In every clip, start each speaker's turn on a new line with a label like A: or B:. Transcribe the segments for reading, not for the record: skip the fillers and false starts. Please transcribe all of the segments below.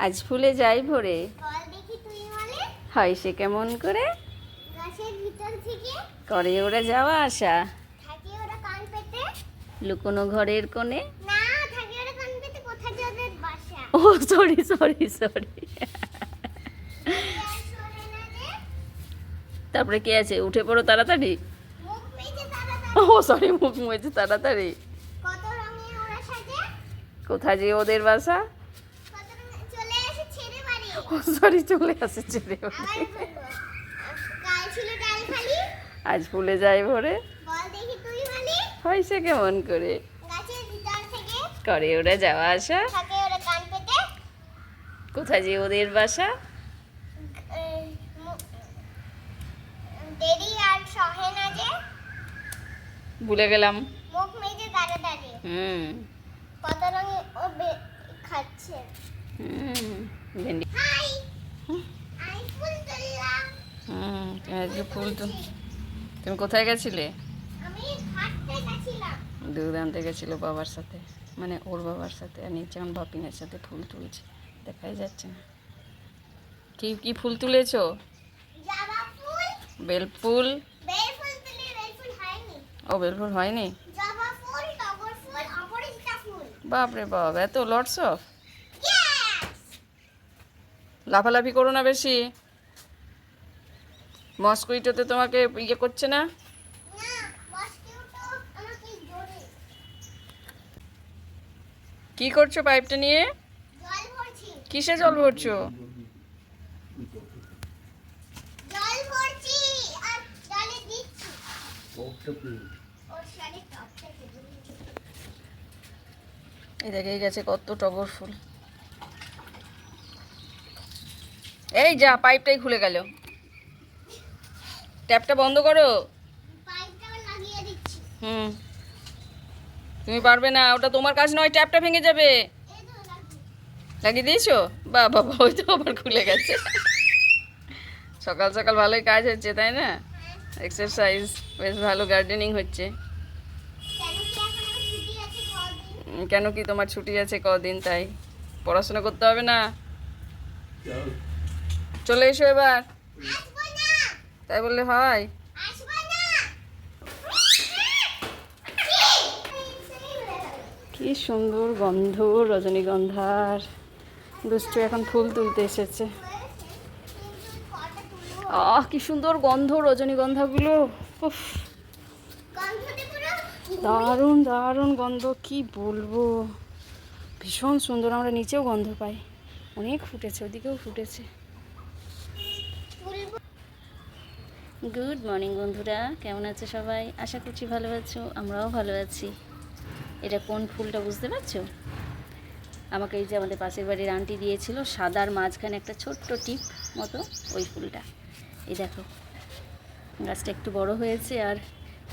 A: আজ ফুলে যাই ভরে, হয় সে কেমন করে, করে ওরা যাওয়া আসা, লুকোনো ঘরের কোণে। ও সরি সরি সরি। তারপরে কে আছে? উঠে পড়ো তাড়াতাড়ি। ও সরি, মুখ মুয়েছে তাড়াতাড়ি। কোথায় যে ওদের বাসা? ও সরি, চলে আসে ছেড়ে। আজ ফুলে যাই ভরে, হয় সে কেমন করে, করে ওরা যাওয়া আসা, কোথায় যে ওদের বাসা। ভুলে গেলাম।
B: কত রঙে ও খাচ্ছে।
A: ভেন্ডি। ফুল তো। তুমি কোথায় গেছিলে? দুধ আনতে গেছিল বাবার সাথে, মানে ওর বাবার সাথে। আর নিচে এখন বাপিনের সাথে ফুল তুলছে, দেখাই যাচ্ছে না। কি কি ফুল তুলেছো? বেলফুল। ও বেলফুল হয়নি? বাপরে বাপ, এত লটস অফ। লাফালাফি করো না বেশি, মস্কুইটোতে তোমাকে ইয়ে করছে না? কি করছো পাইপটা নিয়ে? কিসে জল ভরছো? এই দেখেই গেছে কত টগর ফুল। এই যা, পাইপটাই খুলে গেল। ট্যাপটা বন্ধ করো। তুমি পারবে না, ওটা তোমার কাজ নয়, ট্যাপটা ভেঙে যাবে। লাগিয়ে দিয়েছো? বাহ বাবা, ওই তো আবার খুলে গেছে। সকাল সকাল ভালোই কাজ হচ্ছে, তাই না? এক্সারসাইজ, বেশ ভালো গার্ডেনিং হচ্ছে। কেন, কি তোমার ছুটি আছে কদিন, তাই পড়াশোনা করতে হবে না? চলে এসো এবার। তাই বললে হয়? কি সুন্দর গন্ধ রজনীগন্ধার। দুষ্টু এখন ফুল তুলতে এসেছে। কি সুন্দর গন্ধ রজনীগন্ধাগুলো। উফ, দারুণ দারুণ গন্ধ, কি বলবো, ভীষণ সুন্দর। আমরা নিচেও গন্ধ পাই, অনেক ফুটেছে, ওদিকেও ফুটেছে। গুড মর্নিং বন্ধুরা, কেমন আছে সবাই? আশা করছি ভালো আছো, আমরাও ভালো আছি। এটা কোন ফুলটা বুঝতে পারছো? আমাকে এই যে আমাদের পাশের বাড়ির আন্টি দিয়েছিল, সাদার মাঝখানে একটা ছোট্ট টিপ মতো, ওই ফুলটা। এই দেখো, গাছটা একটু বড় হয়েছে আর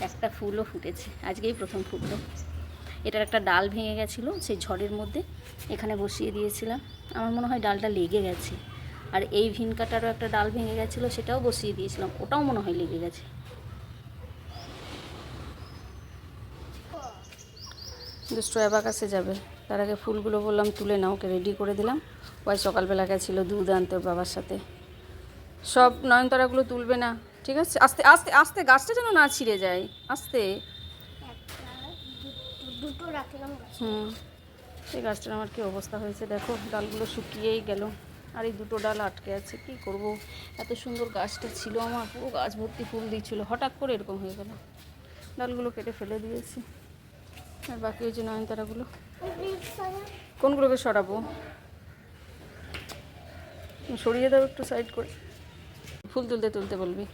A: একটা ফুলও ফুটেছে, আজকেই প্রথম ফুটলো। এটার একটা ডাল ভেঙে গেছিলো সেই ঝড়ের মধ্যে, এখানে বসিয়ে দিয়েছিলাম। আমার মনে হয় ডালটা লেগে গেছে। আর এই ভিনকাটারও একটা ডাল ভেঙে গেছিলো, সেটাও বসিয়ে দিয়েছিলাম, ওটাও মনে হয় লেগে গেছে। দুষ্টু অ্যাবাকাসে যাবে, তার আগে ফুলগুলো বললাম তুলে নাও, ওকে রেডি করে দিলাম। ওই সকালবেলা গেছিলো দুধ আনতে ওর বাবার সাথে। সব নয়নতারাগুলো তুলবে না, ঠিক আছে? আস্তে আস্তে আস্তে, গাছটা যেন না ছিঁড়ে যায়, আস্তে। এই গাছটার আমার কী অবস্থা হয়েছে দেখো, ডালগুলো শুকিয়েই গেল। আর এই দুটো ডাল আটকে আছে, কি করব? এত সুন্দর গাছটা ছিল আমার, পুরো গাছ ভর্তি ফুল দিচ্ছিল, হঠাৎ করে এরকম হয়ে গেল। ডালগুলো কেটে ফেলে দিয়েছি। আর বাকি ওই যে নয়নতারাগুলো, কোনগুলোকে সরাবো? সরিয়ে দাও একটু সাইড করে। ফুল তুলতে তুলতে বলবি।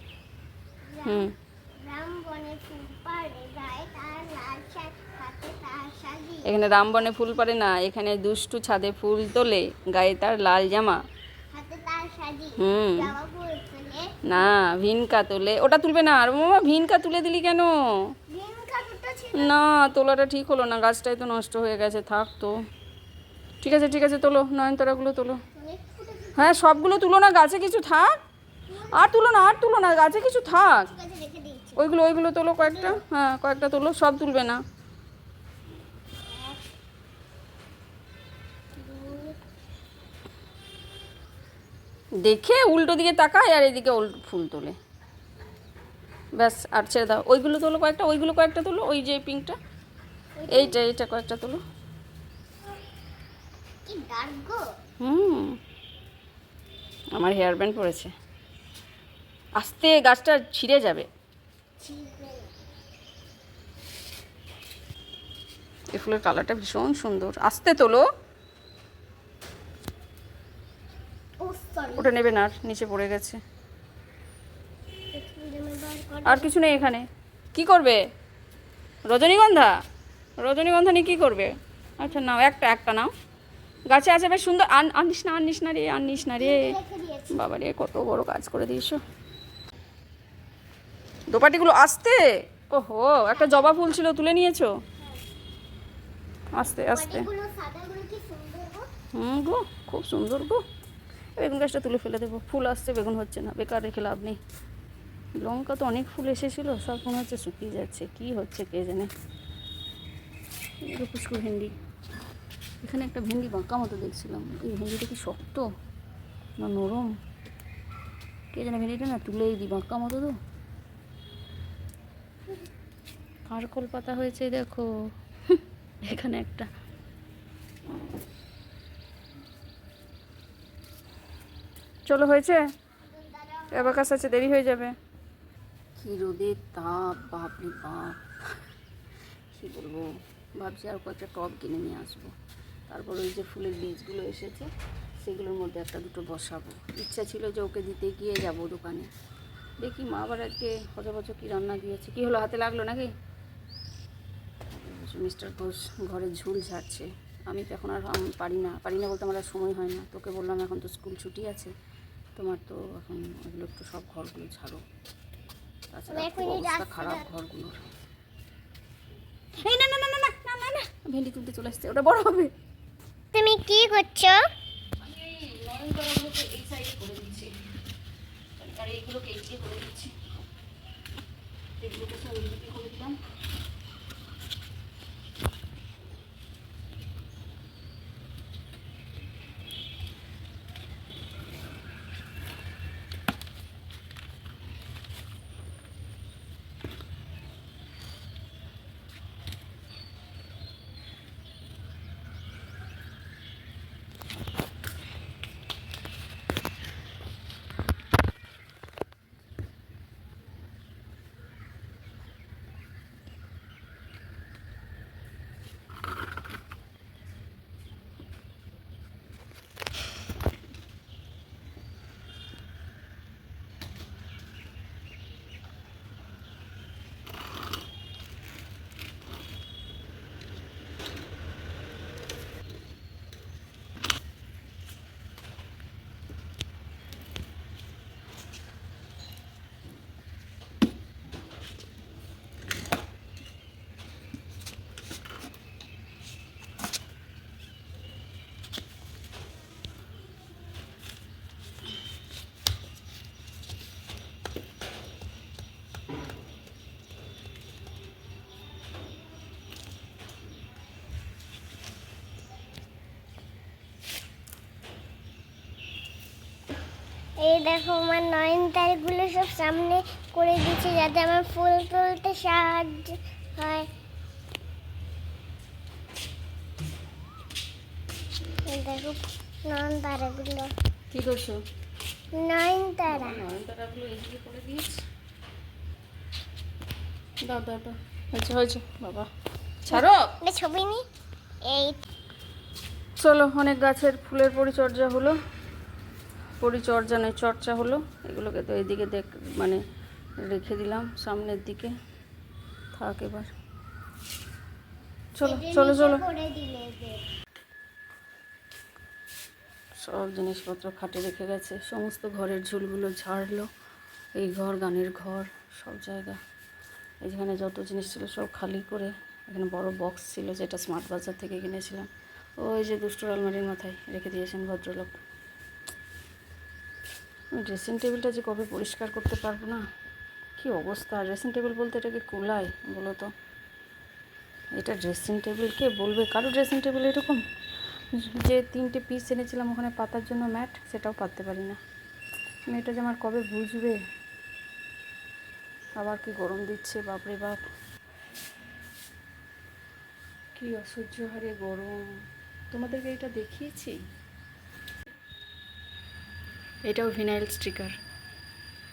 A: এখানে রামবনে ফুল পারে না, এখানে দুষ্টু ছাদে ফুল তোলে, গায়ে তার লাল জামা। না, ভিনকা তোলে, ওটা তুলবে না। আর মামা, ভিনকা তুলে দিলি কেন? না, তোলাটা ঠিক হলো না, গাছটাই তো নষ্ট হয়ে গেছে, থাক তো। ঠিক আছে ঠিক আছে, তোলো নয়নতারাগুলো তোলো। হ্যাঁ, সবগুলো তুলো না, গাছে কিছু থাক। আর তুলো না, আর তুলো না, গাছে কিছু থাক। ওইগুলো ওইগুলো তোলো কয়েকটা, হ্যাঁ কয়েকটা তোলো, সব তুলবে না। দেখে উল্টো দিকে তাকায় আর এদিকে ফুল তোলে। ব্যাস, আর ছেড়ে দাও। ওইগুলো তোলো কয়েকটা, ওইগুলো কয়েকটা তোলো, ওই যে পিঙ্কটা, এইটা কয়েকটা তোলো।
B: কি ডার্ক গো।
A: হুম, আমার হেয়ার ব্যান্ড পড়েছে। আস্তে, গাছটা ছিঁড়ে যাবে। এই ফুলের কালারটা ভীষণ সুন্দর। আস্তে তোলো।
B: ও সরি।
A: ওটা নেবে না, আর নিচে পড়ে গেছে। আর কিছু নেই এখানে। কি করবে? রজনীগন্ধা? রজনীগন্ধা নিয়ে কী করবে? আচ্ছা নাও, একটা নাও। গাছে আছে বেশ সুন্দর। আনিস না রে। বাবা রে, কত বড় কাজ করে দিয়েছো। দোপাটিগুলো আস্তে। ওহো, একটা জবা ফুল ছিল, তুলে নিয়েছো? আস্তে আস্তে। গো, খুব সুন্দর গো। বেগুন গাছটা তুলে ফেলে দেবো, ফুল আসছে, বেগুন হচ্ছে না, বেকার রেখে লাভ নেই। লঙ্কা তো অনেক ফুল এসেছিলো, সব মনে হচ্ছে শুকিয়ে যাচ্ছে, কি হচ্ছে কে জানে। পুষ্কু ভেন্ডি, এখানে একটা ভেন্ডি বাঁকা মতো দেখছিলাম। এই ভেন্ডিটা কি শক্ত না নরম কে জানে। ভেন্ডিটা না তুলেই দিই, বাঁকা মতো তো। কারকল পাতা হয়েছে দেখো এখানে একটা। চলো, হয়েছে। অ্যাবাকাস আছে, দেরি হয়ে যাবে। কি রোদের তাপ, বাপরে বাপ, কী বলবো। ভাবছি আর কয়েকটা টব কিনে নিয়ে আসবো। তারপর ওই যে ফুলের বীজগুলো এসেছে, সেগুলোর মধ্যে একটা দুটো বসাবো। ইচ্ছা ছিল যে ওকে দিতে গিয়ে যাবো দোকানে। দেখি মা আবার আজকে বছর কী রান্না দিয়েছে। কী হলো, হাতে লাগলো নাকি? মিস্টার ঘোষ ঘরে ঝুল ঝাড়ছে। আমি তো এখন আর পারি না বলতে আমার আর সময় হয় না। তোকে বললাম এখন তো স্কুল ছুটি আছে, তোমার তো এখন ওগুলো একটু সব ঘরগুলো ঝাড়ো। তাছাড়া খুব অবস্থা খারাপ ঘরগুলোর। এই না, ভেন্ডি তুলতে চলে আসছে, ওটা বড় হবে।
B: তুমি কি করছো?
A: আমি এই নয়নতারাগুলোকে এই সাইডে করে দিচ্ছি, আর এইগুলোকে এই দিকে করে দিচ্ছি। এগুলোকে সব ওই দিকে করে দিলাম।
B: এই দেখো, আমার নয়নতারাগুলো সব সামনে করে দিচ্ছি যাতে আমার ফুল তুলতে সাহায্য হয়। এই দেখো নয়নতারাগুলো।
A: কী করছো?
B: নয়নতারাগুলো
A: এইদিকে করে দিয়েছি। দাও হয়েছে বাবা, ছাড়ো।
B: ছবি নি। এই
A: চলো, অনেক গাছের ফুলের পরিচর্যা হলো। পরিচর্যা নয়, চর্চা হলো। এগুলোকে তো এইদিকে মানে রেখে দিলাম সামনের দিকে। থাক এবার। চলো সব জিনিসপত্র খাটে রেখে গেছে, সমস্ত ঘরের ঝুলগুলো ঝাড়লো। এই ঘর, গানের ঘর, সব জায়গা। যেখানে যত জিনিস ছিল সব খালি করে, এখানে বড় বক্স ছিল যেটা স্মার্ট বাজার থেকে কিনেছিলাম, ওই যে দুষ্টুর আলমারির মাথায় রেখে দিয়েছেন ভদ্রলোক। ড্রেসিং টেবিলটা যে কবে পরিষ্কার করতে পারবো না, কী অবস্থা। ড্রেসিং টেবিল বলতে এটাকে কুলায় বলো তো? এটা ড্রেসিং টেবিল কে বলবে? কারো ড্রেসিং টেবিল এরকম? যে 3টে পিস এনেছিলাম ওখানে পাতার জন্য ম্যাট, সেটাও পাততে পারি না। মেয়েটা যে আমার কবে বুঝবে। আবার কি গরম দিচ্ছে, বাপরে বাপ, কি অসহ্য হারে গরম। তোমাদেরকে এটা দেখিয়েছি, এটাও ভিনাইল স্টিকার,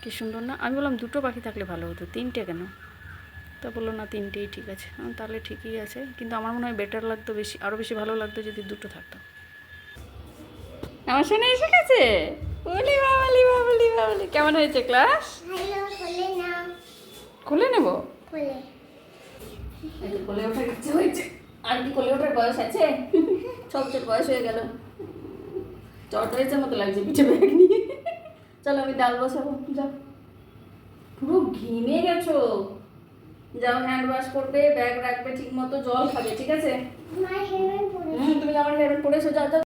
A: কি সুন্দর না। আমি বললাম দুটো পাখি থাকলে ভালো হতো, তিনটে কেন? তা বললো না তিনটেই ঠিক আছে। তাহলে ঠিকই আছে, কিন্তু আমার মনে হয় বেটার লাগতো, বেশি আরও বেশি ভালো লাগতো যদি দুটো থাকতো। আমার শোনা এসে গেছে, বলি বাবলি বাবলি বাবলি। কেমন হয়েছে ক্লাস?
B: হ্যালো, খুলে নাও।
A: খুলে নেব?
B: খুলে।
A: কোলে ওঠার ইচ্ছে হয়েছে, আর কি কোলে ওঠার বয়স আছে? সব চোট বয়স হয়ে গেল, চট হয়েছে মতো লাগছে পিঠে ব্যাগ নিয়ে। চলো আমি ডাল বসাবো, যাও। পুরো ঘিমে গেছো, যাও হ্যান্ড ওয়াশ করবে, ব্যাগ রাখবে ঠিক মতো, জল খাবে, ঠিক আছে?
B: আমার হেলমেট পরে।
A: তুমি আমার হেয়ার পরেছো, যাও যাও।